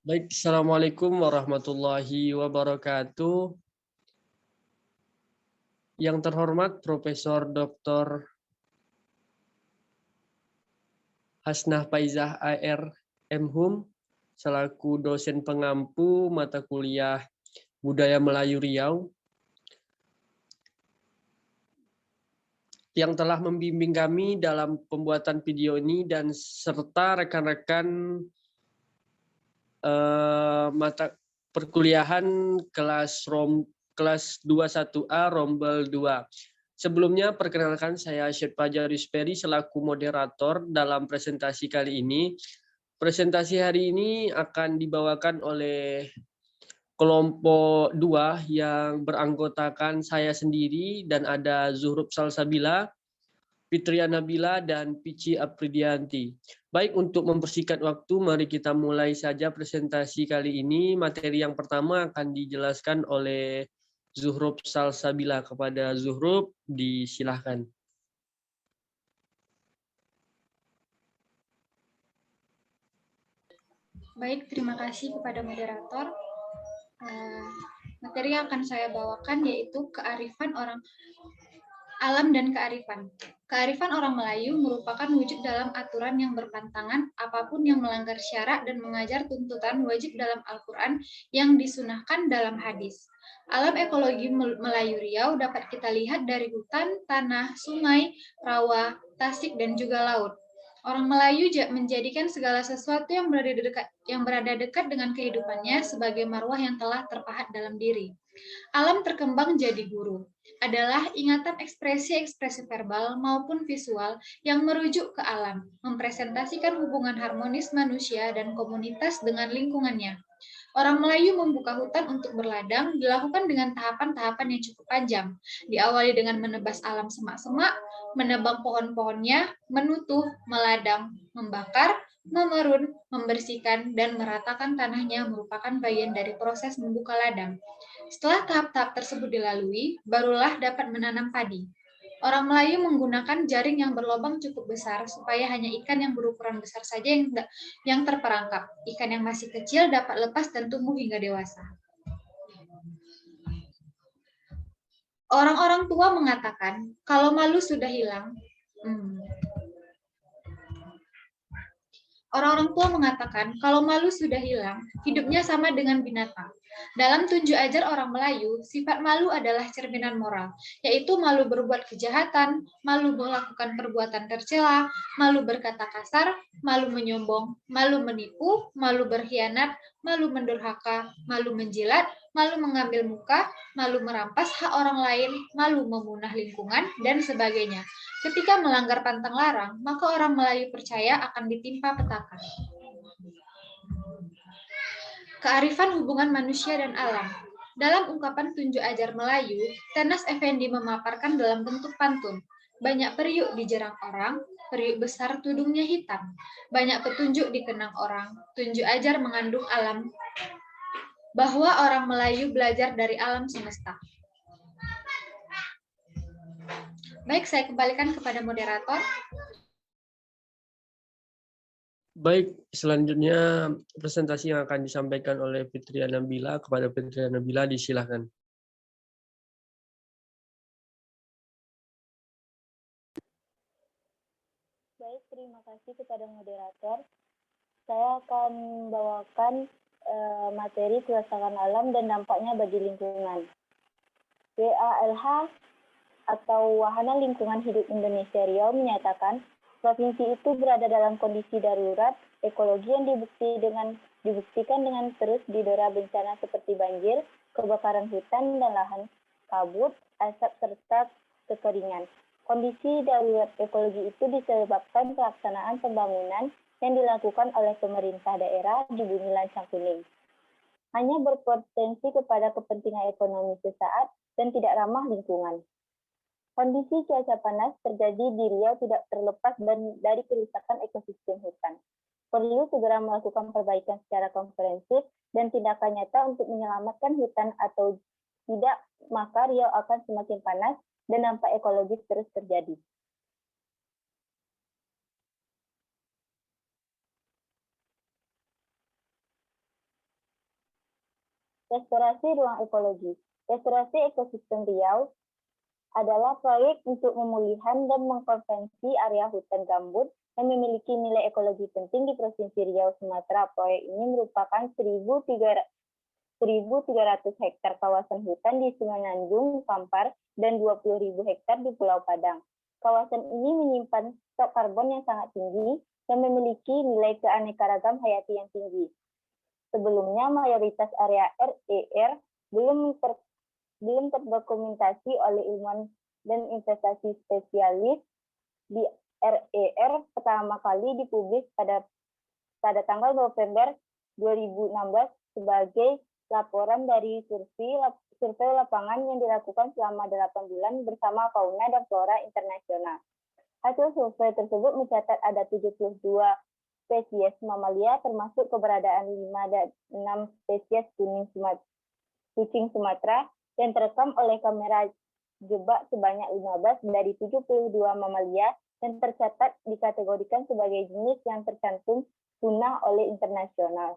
Baik, Assalamualaikum warahmatullahi wabarakatuh. Yang terhormat Profesor Dr. Hasnah Faizah AR MHum, selaku dosen pengampu mata kuliah Budaya Melayu Riau, yang telah membimbing kami dalam pembuatan video ini dan serta rekan-rekan mata perkuliahan kelas 21A Rombel 2. Sebelumnya perkenalkan saya Syed Fajar Yusperi selaku moderator dalam presentasi kali ini. Presentasi hari ini akan dibawakan oleh kelompok 2 yang beranggotakan saya sendiri dan ada Zuhrub Salsabila, Fitria Nabila, dan Pici Apridianti. Baik, untuk mempersingkat waktu, mari kita mulai saja presentasi kali ini. Materi yang pertama akan dijelaskan oleh Zuhrub Salsabila. Kepada Zuhrub, disilahkan. Baik, terima kasih kepada moderator. Materi yang akan saya bawakan yaitu kearifan orang alam dan kearifan. Kearifan orang Melayu merupakan wujud dalam aturan yang berpantangan apapun yang melanggar syarak dan mengajar tuntutan wajib dalam Al-Quran yang disunahkan dalam hadis. Alam ekologi Melayu Riau dapat kita lihat dari hutan, tanah, sungai, rawa, tasik, dan juga laut. Orang Melayu menjadikan segala sesuatu yang berada dekat dengan kehidupannya sebagai marwah yang telah terpahat dalam diri. Alam terkembang jadi guru adalah ingatan ekspresi-ekspresi verbal maupun visual yang merujuk ke alam, mempresentasikan hubungan harmonis manusia dan komunitas dengan lingkungannya. Orang Melayu membuka hutan untuk berladang dilakukan dengan tahapan-tahapan yang cukup panjang. Diawali dengan menebas alam semak-semak, menebang pohon-pohonnya, menutuh, meladang, membakar, memerun, membersihkan, dan meratakan tanahnya merupakan bagian dari proses membuka ladang. Setelah tahap-tahap tersebut dilalui, barulah dapat menanam padi. Orang Melayu menggunakan jaring yang berlubang cukup besar supaya hanya ikan yang berukuran besar saja yang terperangkap. Ikan yang masih kecil dapat lepas dan tumbuh hingga dewasa. Orang-orang tua mengatakan, kalau malu sudah hilang, Orang-orang tua mengatakan, kalau malu sudah hilang, hidupnya sama dengan binatang. Dalam tunjuk ajar orang Melayu, sifat malu adalah cerminan moral, yaitu malu berbuat kejahatan, malu melakukan perbuatan tercela, malu berkata kasar, malu menyombong, malu menipu, malu berkhianat, malu mendurhaka, malu menjilat, malu mengambil muka, malu merampas hak orang lain, malu memunah lingkungan, dan sebagainya. Ketika melanggar pantang larang, maka orang Melayu percaya akan ditimpa petaka. Kearifan hubungan manusia dan alam. Dalam ungkapan tunjuk ajar Melayu, Tenas Effendi memaparkan dalam bentuk pantun. Banyak periuk di jerang orang, periuk besar tudungnya hitam. Banyak petunjuk di kenang orang, tunjuk ajar mengandung alam. Bahwa orang Melayu belajar dari alam semesta. Baik, saya kembalikan kepada moderator. Baik, selanjutnya presentasi yang akan disampaikan oleh Fitria Nabila. Kepada Fitria Nabila, disilahkan. Baik, terima kasih kepada moderator. Saya akan membawakan materi kerusakan alam dan dampaknya bagi lingkungan. WALH atau Wahana Lingkungan Hidup Indonesia Riau menyatakan provinsi itu berada dalam kondisi darurat ekologi yang dibuktikan dengan terus didera bencana seperti banjir, kebakaran hutan dan lahan kabut, asap serta kekeringan. Kondisi darurat ekologi itu disebabkan pelaksanaan pembangunan yang dilakukan oleh pemerintah daerah di Bumi Lancang Kuning. Hanya berpotensi kepada kepentingan ekonomi sesaat dan tidak ramah lingkungan. Kondisi cuaca panas terjadi di Riau tidak terlepas dari kerusakan ekosistem hutan. Perlu segera melakukan perbaikan secara komprehensif dan tindakan nyata untuk menyelamatkan hutan atau tidak, maka Riau akan semakin panas dan dampak ekologis terus terjadi. Restorasi ruang ekologi. Restorasi ekosistem Riau adalah proyek untuk pemulihan dan mengkonversi area hutan gambut yang memiliki nilai ekologi penting di Provinsi Riau, Sumatera. Proyek ini merupakan 1.300 hektar kawasan hutan di Semenanjung, Kampar, dan 20.000 hektar di Pulau Padang. Kawasan ini menyimpan stok karbon yang sangat tinggi dan memiliki nilai keanekaragam hayati yang tinggi. Sebelumnya, mayoritas area RER belum terdokumentasi oleh ilmuwan dan investasi spesialis. Di RER pertama kali dipublis pada tanggal November 2016 sebagai laporan dari survei lapangan yang dilakukan selama 8 bulan bersama Fauna dan Flora Internasional. Hasil survei tersebut mencatat ada 72 spesies mamalia termasuk keberadaan 5 dan 6 spesies kucing Sumatera yang terekam oleh kamera jebak sebanyak 15 dari 72 mamalia yang tercatat dikategorikan sebagai jenis yang tercantum punah oleh internasional.